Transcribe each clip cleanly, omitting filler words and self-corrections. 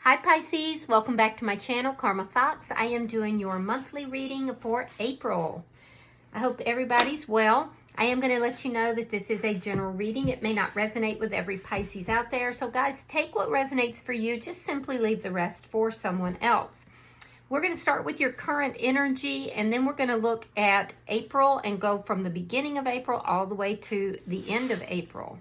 Hi Pisces, welcome back to my channel, Karma Fox. I am doing your monthly reading for April. I hope everybody's well. I am going to let you know that this is a general reading. It may not resonate with every Pisces out there. So guys, take what resonates for you. Just simply leave the rest for someone else. We're going to start with your current energy, and then we're going to look at April and go from the beginning of April all the way to the end of April.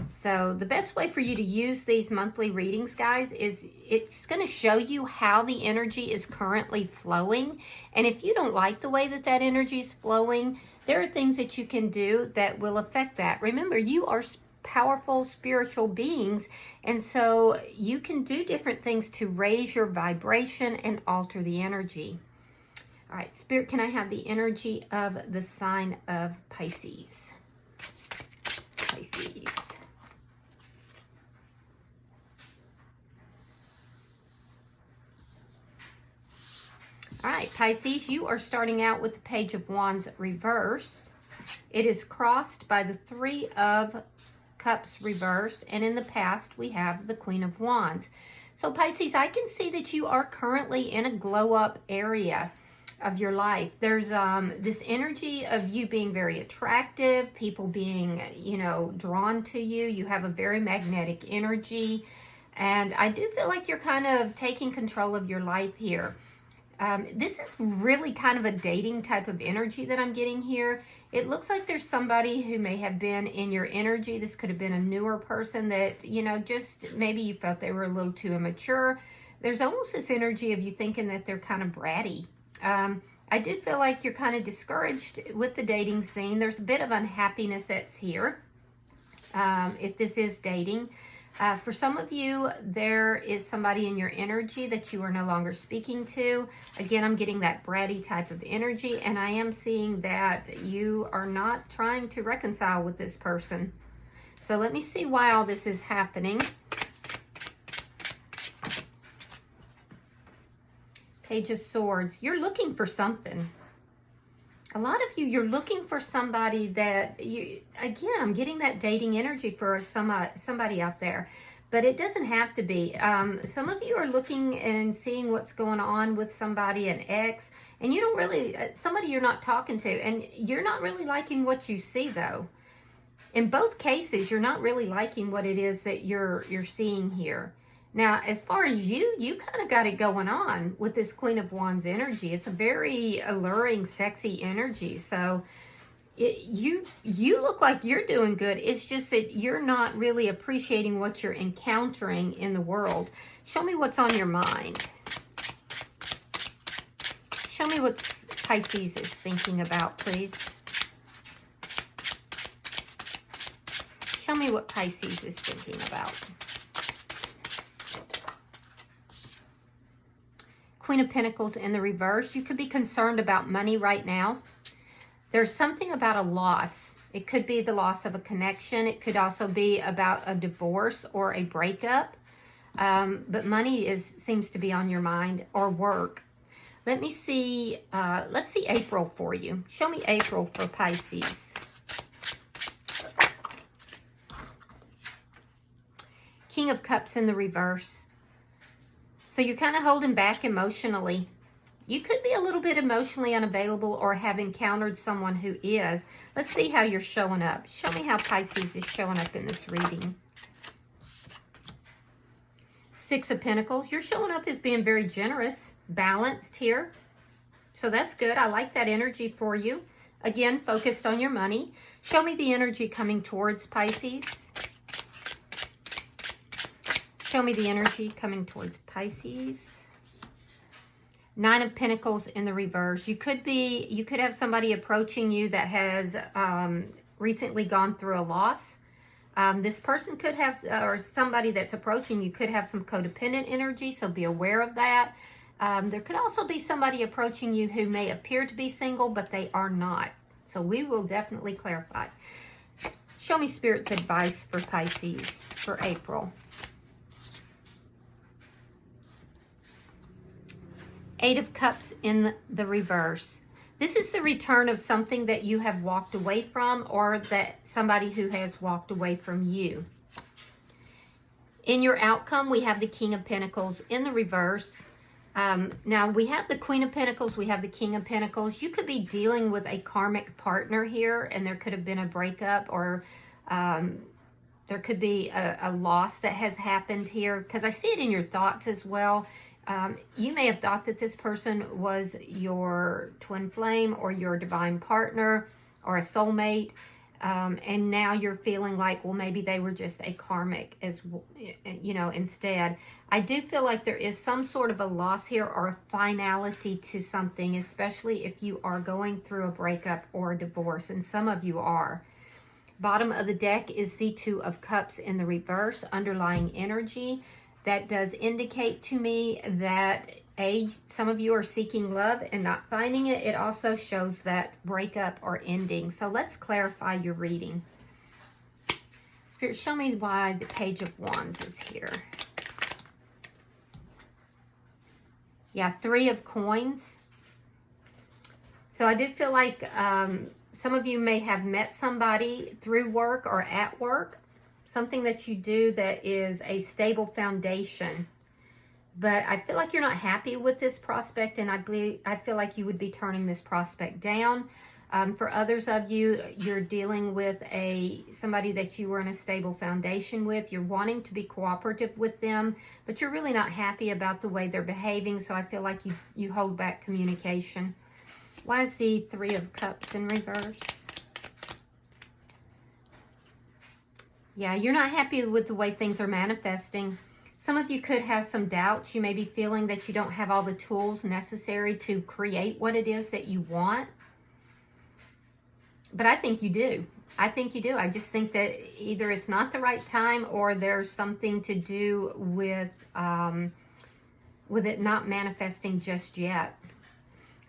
So the best way for you to use these monthly readings, guys, is it's going to show you how the energy is currently flowing. And if you don't like the way that that energy is flowing, there are things that you can do that will affect that. Remember, you are powerful spiritual beings, and so you can do different things to raise your vibration and alter the energy. All right, Spirit, can I have the energy of the sign of Pisces? Pisces. All right, Pisces, you are starting out with the Page of Wands reversed. It is crossed by the Three of Cups reversed, and in the past we have the Queen of Wands. So Pisces, I can see that you are currently in a glow-up area of your life. There's this energy of you being very attractive, people being, drawn to you. You have a very magnetic energy, and I do feel like you're kind of taking control of your life here. This is really kind of a dating type of energy that I'm getting here. It looks like there's somebody who may have been in your energy. This could have been a newer person that, just maybe you felt they were a little too immature. There's almost this energy of you thinking that they're kind of bratty. I do feel like you're kind of discouraged with the dating scene. There's a bit of unhappiness that's here, if this is dating. For some of you, there is somebody in your energy that you are no longer speaking to. Again, I'm getting that bratty type of energy, and I am seeing that you are not trying to reconcile with this person. So let me see why all this is happening. Page of Swords. You're looking for something. A lot of you, you're looking for somebody that you, again, I'm getting that dating energy for somebody out there, but it doesn't have to be. Some of you are looking and seeing what's going on with somebody, an ex, and you don't really, somebody you're not talking to, and you're not really liking what you see though. In both cases, you're not really liking what it is that you're seeing here. Now, as far as you kind of got it going on with this Queen of Wands energy. It's a very alluring, sexy energy. So you look like you're doing good. It's just that you're not really appreciating what you're encountering in the world. Show me what's on your mind. Show me what Pisces is thinking about, please. Show me what Pisces is thinking about. Queen of Pentacles in the reverse. You could be concerned about money right now. There's something about a loss. It could be the loss of a connection. It could also be about a divorce or a breakup. But money seems to be on your mind, or work. Let me see. Let's see April for you. Show me April for Pisces. King of Cups in the reverse. So you're kind of holding back emotionally. You could be a little bit emotionally unavailable or have encountered someone who is. Let's see how you're showing up. Show me how Pisces is showing up in this reading. Six of Pentacles. You're showing up as being very generous, balanced here. So that's good. I like that energy for you. Again, focused on your money. Show me the energy coming towards Pisces. Show me the energy coming towards Pisces. Nine of Pentacles in the reverse. You could have somebody approaching you that has recently gone through a loss. This person could have, or somebody that's approaching you could have some codependent energy, so be aware of that. There could also be somebody approaching you who may appear to be single, but they are not. So we will definitely clarify. Show me Spirit's advice for Pisces for April. Eight of Cups in the reverse. This is the return of something that you have walked away from, or that somebody who has walked away from you. In your outcome, we have the King of Pentacles in the reverse. Now, we have the Queen of Pentacles, we have the King of Pentacles. You could be dealing with a karmic partner here, and there could have been a breakup, or there could be a loss that has happened here, because I see it in your thoughts as well. You may have thought that this person was your twin flame or your divine partner or a soulmate, and now you're feeling like, well, maybe they were just a karmic, as you know, instead. I do feel like there is some sort of a loss here or a finality to something, especially if you are going through a breakup or a divorce, and some of you are. Bottom of the deck is the Two of Cups in the reverse, underlying energy. That does indicate to me that some of you are seeking love and not finding it. It also shows that breakup or ending. So let's clarify your reading. Spirit, show me why the Page of Wands is here. Yeah, Three of Coins. So I do feel like some of you may have met somebody through work or at work. Something that you do that is a stable foundation. But I feel like you're not happy with this prospect, and I feel like you would be turning this prospect down. For others of you, you're dealing with somebody that you were in a stable foundation with. You're wanting to be cooperative with them, but you're really not happy about the way they're behaving, so I feel like you hold back communication. Why is the Three of Cups in reverse? Yeah, you're not happy with the way things are manifesting. Some of you could have some doubts. You may be feeling that you don't have all the tools necessary to create what it is that you want. But I think you do. I think you do. I just think that either it's not the right time, or there's something to do with it not manifesting just yet.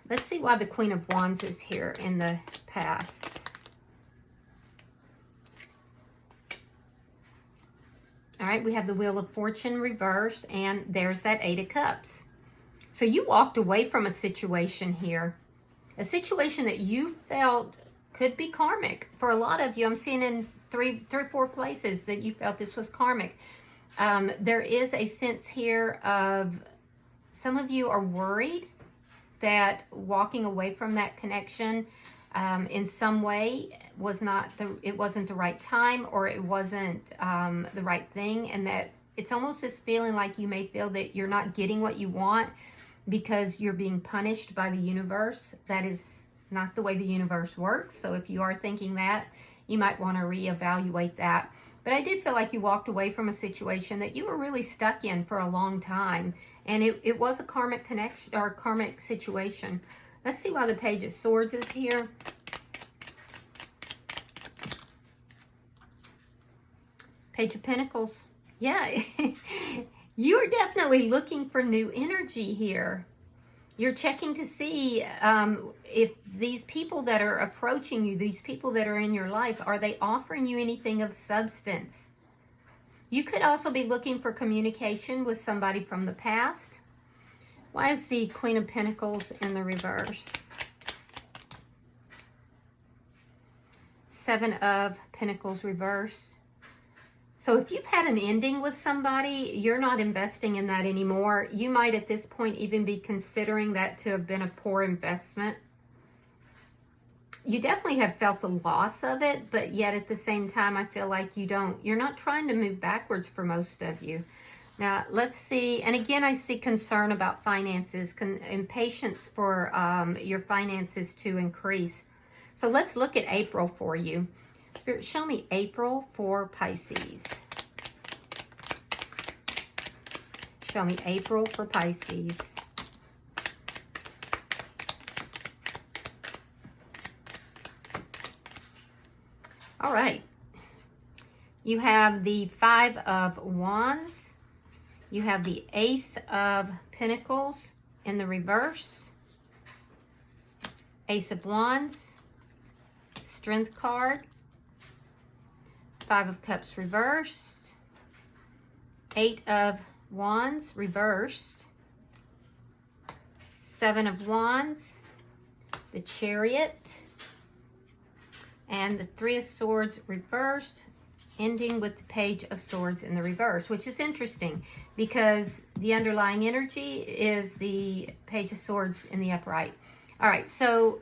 Let's see why the Queen of Wands is here in the past. All right, we have the Wheel of Fortune reversed, and there's that Eight of Cups. So you walked away from a situation here, a situation that you felt could be karmic. For a lot of you, I'm seeing in three or four places that you felt this was karmic. There is a sense here of some of you are worried that walking away from that connection in some way it wasn't the right time, or it wasn't the right thing, and that it's almost this feeling like you may feel that you're not getting what you want because you're being punished by the universe. That is not the way the universe works. So if you are thinking that, you might want to reevaluate that. But I did feel like you walked away from a situation that you were really stuck in for a long time, and it was a karmic connection or a karmic situation. Let's see why the Page of Swords is here. Page of Pentacles. Yeah, you are definitely looking for new energy here. You're checking to see if these people that are approaching you, these people that are in your life, are they offering you anything of substance? You could also be looking for communication with somebody from the past. Why is the Queen of Pentacles in the reverse? Seven of Pentacles reverse. So if you've had an ending with somebody, you're not investing in that anymore. You might at this point even be considering that to have been a poor investment. You definitely have felt the loss of it, but yet at the same time, I feel like you're not trying to move backwards for most of you. Now, let's see. And again, I see concern about finances, impatience for your finances to increase. So let's look at April for you. Spirit, show me April for Pisces. Show me April for Pisces. All right. You have the Five of Wands. You have the Ace of Pentacles in the reverse. Ace of Wands. Strength card. Five of Cups reversed. Eight of Wands reversed. Seven of Wands. The Chariot. And the Three of Swords reversed. ending with the Page of Swords in the reverse, which is interesting because the underlying energy is the Page of Swords in the upright. All right, so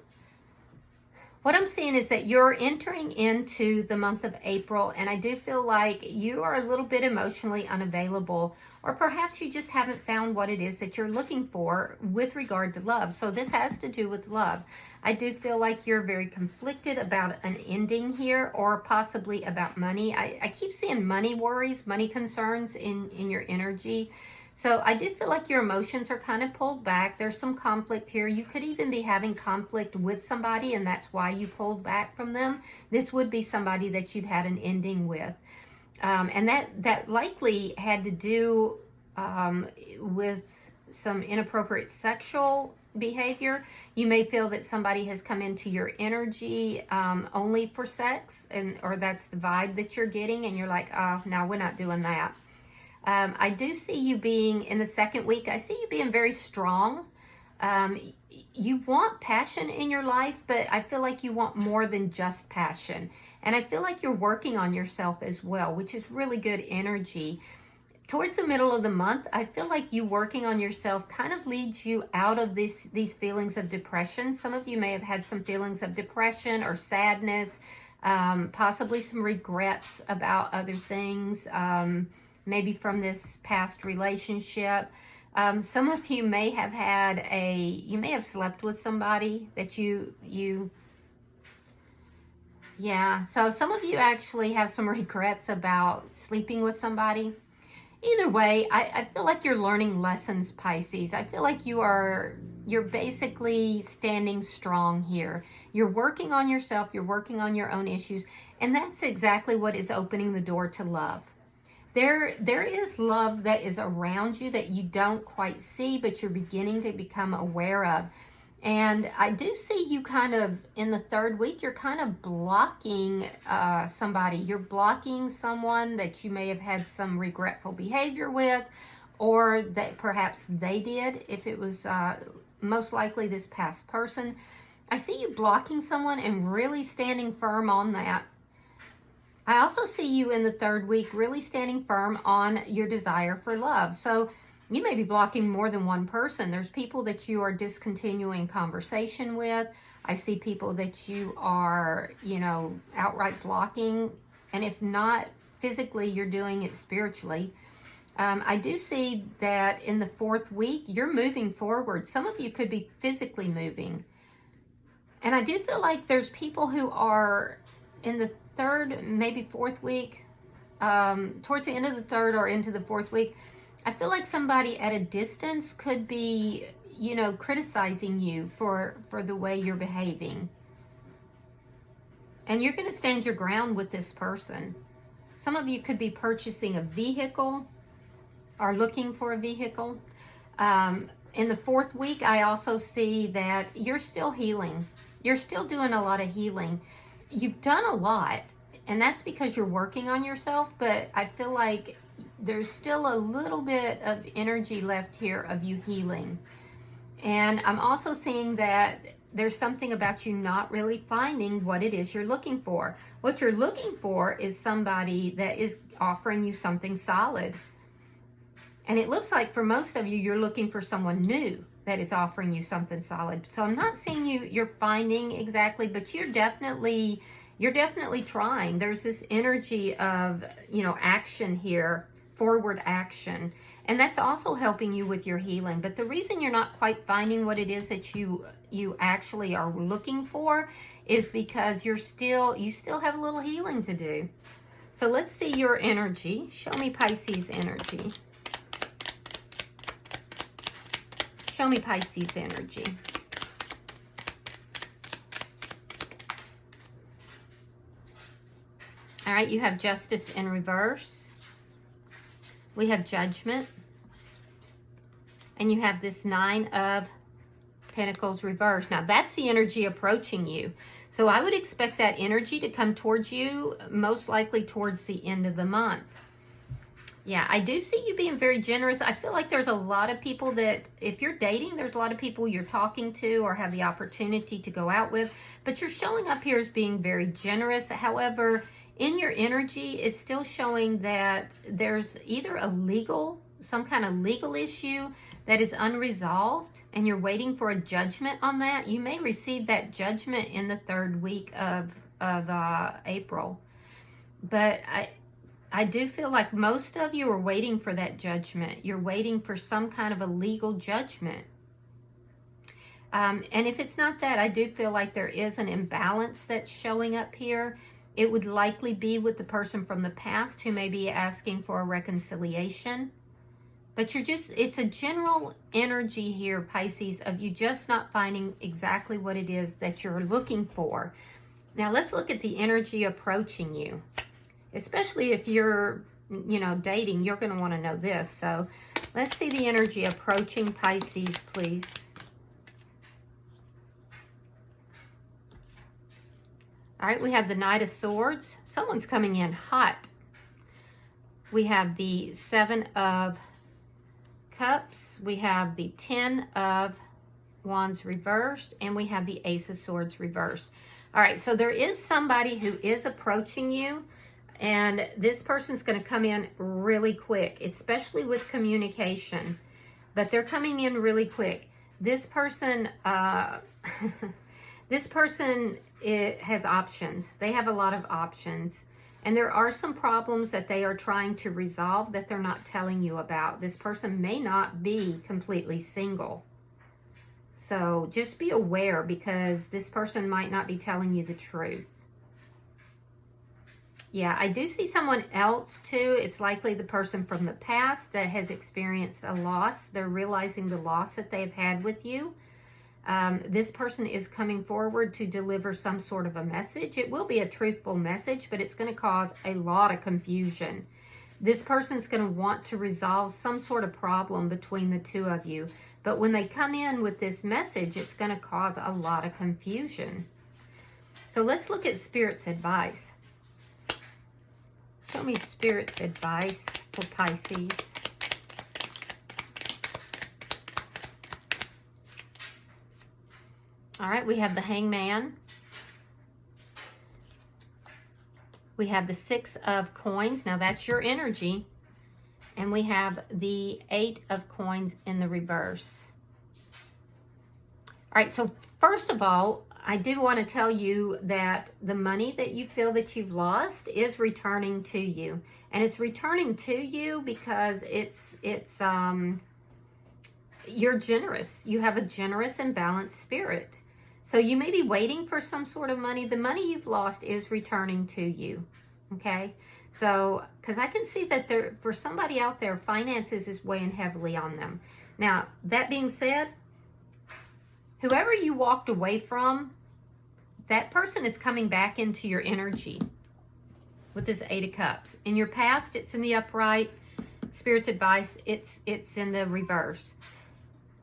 what I'm seeing is that you're entering into the month of April, and I do feel like you are a little bit emotionally unavailable, or perhaps you just haven't found what it is that you're looking for with regard to love. So this has to do with love. I do feel like you're very conflicted about an ending here, or possibly about money. I keep seeing money worries, money concerns in your energy. So I do feel like your emotions are kind of pulled back. There's some conflict here. You could even be having conflict with somebody, and that's why you pulled back from them. This would be somebody that you've had an ending with. And that likely had to do with some inappropriate sexual behavior. You may feel that somebody has come into your energy only for sex, or that's the vibe that you're getting, and you're like, oh, no, we're not doing that. I do see you being, in the second week, I see you being very strong. You want passion in your life, but I feel like you want more than just passion. And I feel like you're working on yourself as well, which is really good energy. Towards the middle of the month, I feel like you working on yourself kind of leads you out of these feelings of depression. Some of you may have had some feelings of depression or sadness, possibly some regrets about other things, maybe from this past relationship. Some of you may have you may have slept with somebody that yeah, so some of you actually have some regrets about sleeping with somebody. Either way, I feel like you're learning lessons, Pisces. I feel like you're basically standing strong here. You're working on yourself, you're working on your own issues, and that's exactly what is opening the door to love. There is love that is around you that you don't quite see, but you're beginning to become aware of. And I do see you kind of, in the third week, you're kind of blocking somebody. You're blocking someone that you may have had some regretful behavior with, or that perhaps they did, if it was most likely this past person. I see you blocking someone and really standing firm on that. I also see you in the third week really standing firm on your desire for love. So you may be blocking more than one person. There's people that you are discontinuing conversation with. I see people that you are, outright blocking. And if not physically, you're doing it spiritually. I do see that in the fourth week, you're moving forward. Some of you could be physically moving. And I do feel like there's people who are in the third, maybe fourth week, towards the end of the third or into the fourth week, I feel like somebody at a distance could be, criticizing you for the way you're behaving. And you're going to stand your ground with this person. Some of you could be purchasing a vehicle or looking for a vehicle. In the fourth week, I also see that you're still healing. You're still doing a lot of healing. You've done a lot, and that's because you're working on yourself, but I feel like there's still a little bit of energy left here of you healing. And I'm also seeing that there's something about you not really finding what it is you're looking for. What you're looking for is somebody that is offering you something solid. And it looks like for most of you, you're looking for someone new that is offering you something solid. So I'm not seeing you're finding exactly, but you're definitely trying. There's this energy of, action here, forward action. And that's also helping you with your healing. But the reason you're not quite finding what it is that you actually are looking for is because you still have a little healing to do. So let's see your energy. Show me Pisces energy. Show me Pisces energy. All right, you have Justice in reverse. We have Judgment. And you have this Nine of Pentacles reverse. Now, that's the energy approaching you. So I would expect that energy to come towards you, most likely towards the end of the month. Yeah, I do see you being very generous. I feel like there's a lot of people that, if you're dating, there's a lot of people you're talking to or have the opportunity to go out with, but you're showing up here as being very generous. However, In your energy, it's still showing that there's either some kind of legal issue that is unresolved, and you're waiting for a judgment on that. You may receive that judgment in the 3rd week of April. But I do feel like most of you are waiting for that judgment. You're waiting for some kind of a legal judgment. And if it's not that, I do feel like there is an imbalance that's showing up here. It would likely be with the person from the past who may be asking for a reconciliation. But it's a general energy here, Pisces, of you just not finding exactly what it is that you're looking for. Now, let's look at the energy approaching you. Especially if you're, dating, you're going to want to know this. So let's see the energy approaching Pisces, please. All right, we have the Knight of Swords. Someone's coming in hot. We have the 7 of Cups. We have the 10 of Wands reversed. And we have the Ace of Swords reversed. All right, so there is somebody who is approaching you. And this person's going to come in really quick, especially with communication. But they're coming in really quick. This person... This person has options. They have a lot of options. And there are some problems that they are trying to resolve that they're not telling you about. This person may not be completely single. So just be aware, because this person might not be telling you the truth. Yeah, I do see someone else too. It's likely the person from the past that has experienced a loss. They're realizing the loss that they've had with you. This person is coming forward to deliver some sort of a message. It will be a truthful message, but it's going to cause a lot of confusion. This person's going to want to resolve some sort of problem between the two of you. But when they come in with this message, it's going to cause a lot of confusion. So let's look at Spirit's advice. Show me Spirit's advice for Pisces. All right, we have the Hangman. We have the 6 of Coins. Now, that's your energy. And we have the 8 of Coins in the reverse. All right, so first of all, I do want to tell you that the money that you feel that you've lost is returning to you. And it's returning to you because you're generous. You have a generous and balanced spirit. So you may be waiting for some sort of money. The money you've lost is returning to you, okay? So, because I can see that for somebody out there, finances is weighing heavily on them. Now, that being said, whoever you walked away from, that person is coming back into your energy with this 8 of Cups. In your past, it's in the upright. Spirit's advice, it's in the reverse.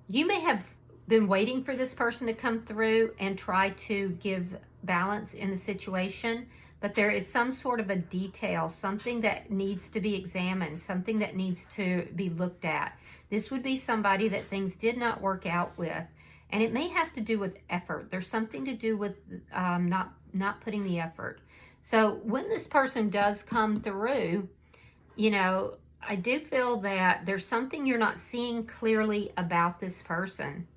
You may have been waiting for this person to come through and try to give balance in the situation, but there is some sort of a detail, something that needs to be examined, something that needs to be looked at. This would be somebody that things did not work out with, and it may have to do with effort. There's something to do with not putting the effort. So when this person does come through, I do feel that there's something you're not seeing clearly about this person.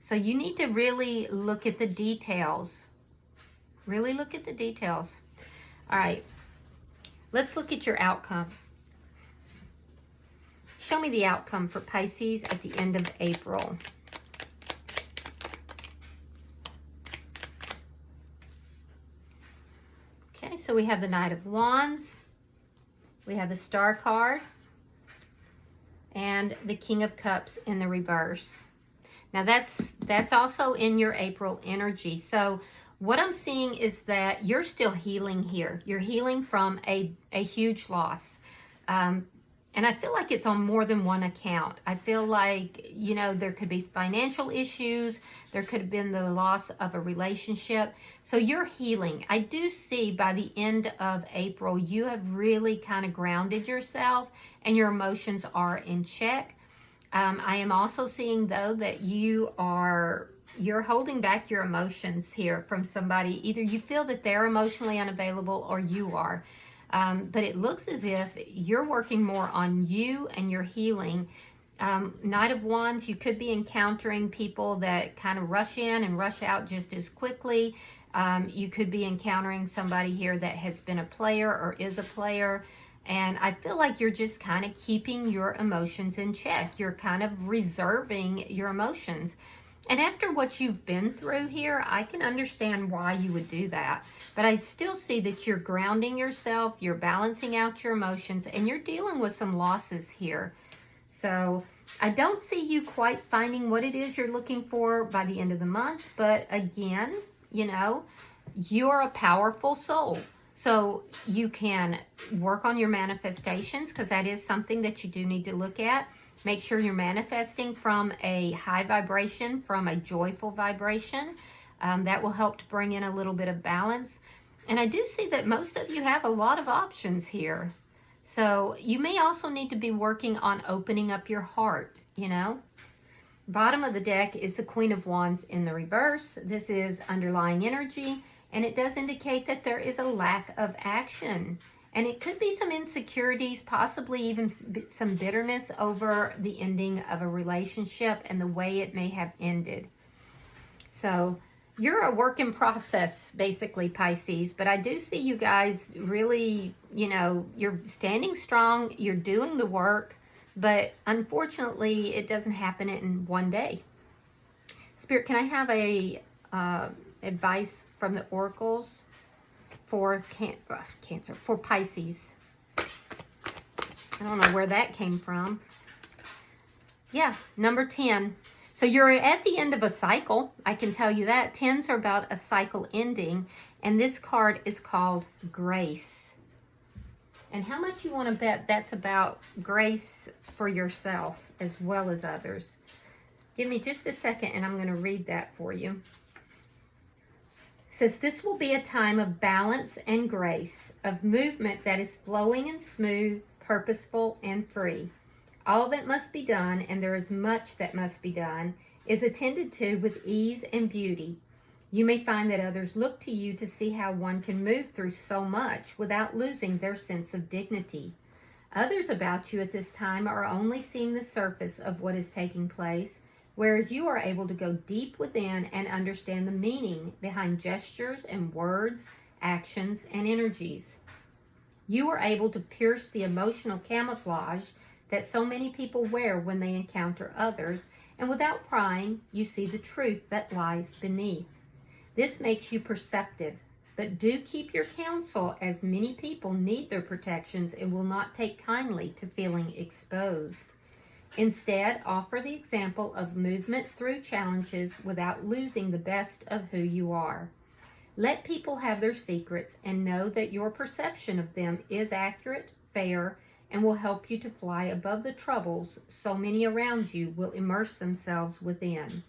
So you need to really look at the details. Really look at the details. All right. Let's look at your outcome. Show me the outcome for Pisces at the end of April. Okay, so we have the Knight of Wands. We have the Star card. And the King of Cups in the reverse. Now that's also in your April energy. So what I'm seeing is that you're still healing here. You're healing from a huge loss. And I feel like it's on more than one account. I feel like, there could be financial issues. There could have been the loss of a relationship. So you're healing. I do see by the end of April, you have really kind of grounded yourself and your emotions are in check. I am also seeing, though, that you're holding back your emotions here from somebody. Either you feel that they're emotionally unavailable or you are. But it looks as if you're working more on you and your healing. Knight of Wands, you could be encountering people that kind of rush in and rush out just as quickly. You could be encountering somebody here that has been a player or is a player. And I feel like you're just kind of keeping your emotions in check. You're kind of reserving your emotions. And after what you've been through here, I can understand why you would do that. But I still see that you're grounding yourself, you're balancing out your emotions, and you're dealing with some losses here. So I don't see you quite finding what it is you're looking for by the end of the month. But again, you know, you're a powerful soul. So you can work on your manifestations, because that is something that you do need to look at. Make sure you're manifesting from a high vibration, from a joyful vibration. That will help to bring in a little bit of balance. And I do see that most of you have a lot of options here. So you may also need to be working on opening up your heart, you know. Bottom of the deck is the Queen of Wands in the reverse. This is underlying energy, and it does indicate that there is a lack of action. And it could be some insecurities, possibly even some bitterness over the ending of a relationship and the way it may have ended. So you're a work in process, basically, Pisces. But I do see you guys really, you know, you're standing strong, you're doing the work. But unfortunately, it doesn't happen in one day. Spirit, can I have a advice from the oracles for Cancer, for Pisces? I don't know where that came from. Yeah, number 10. So you're at the end of a cycle. I can tell you that. 10s are about a cycle ending. And this card is called Grace. And how much you want to bet that's about grace for yourself as well as others? Give me just a second and I'm going to read that for you. It says, this will be a time of balance and grace, of movement that is flowing and smooth, purposeful and free. All that must be done, and there is much that must be done, is attended to with ease and beauty. You may find that others look to you to see how one can move through so much without losing their sense of dignity. Others about you at this time are only seeing the surface of what is taking place, whereas you are able to go deep within and understand the meaning behind gestures and words, actions, and energies. You are able to pierce the emotional camouflage that so many people wear when they encounter others, and without prying, you see the truth that lies beneath. This makes you perceptive, but do keep your counsel, as many people need their protections and will not take kindly to feeling exposed. Instead, offer the example of movement through challenges without losing the best of who you are. Let people have their secrets and know that your perception of them is accurate, fair, and will help you to fly above the troubles so many around you will immerse themselves within.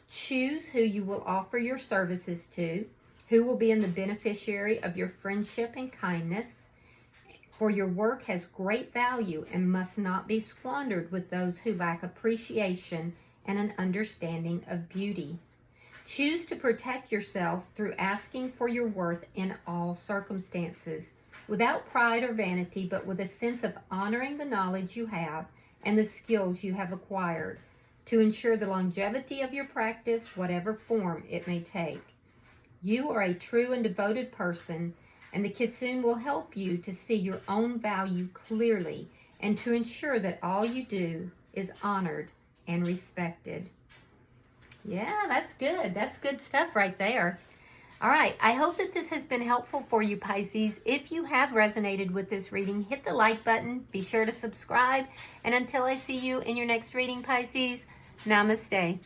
Choose who you will offer your services to, who will be the beneficiary of your friendship and kindness, for your work has great value and must not be squandered with those who lack appreciation and an understanding of beauty. Choose to protect yourself through asking for your worth in all circumstances, without pride or vanity, but with a sense of honoring the knowledge you have and the skills you have acquired, to ensure the longevity of your practice, whatever form it may take. You are a true and devoted person, and the Kitsune will help you to see your own value clearly and to ensure that all you do is honored and respected. Yeah, that's good. That's good stuff right there. All right, I hope that this has been helpful for you, Pisces. If you have resonated with this reading, hit the like button. Be sure to subscribe. And until I see you in your next reading, Pisces, namaste.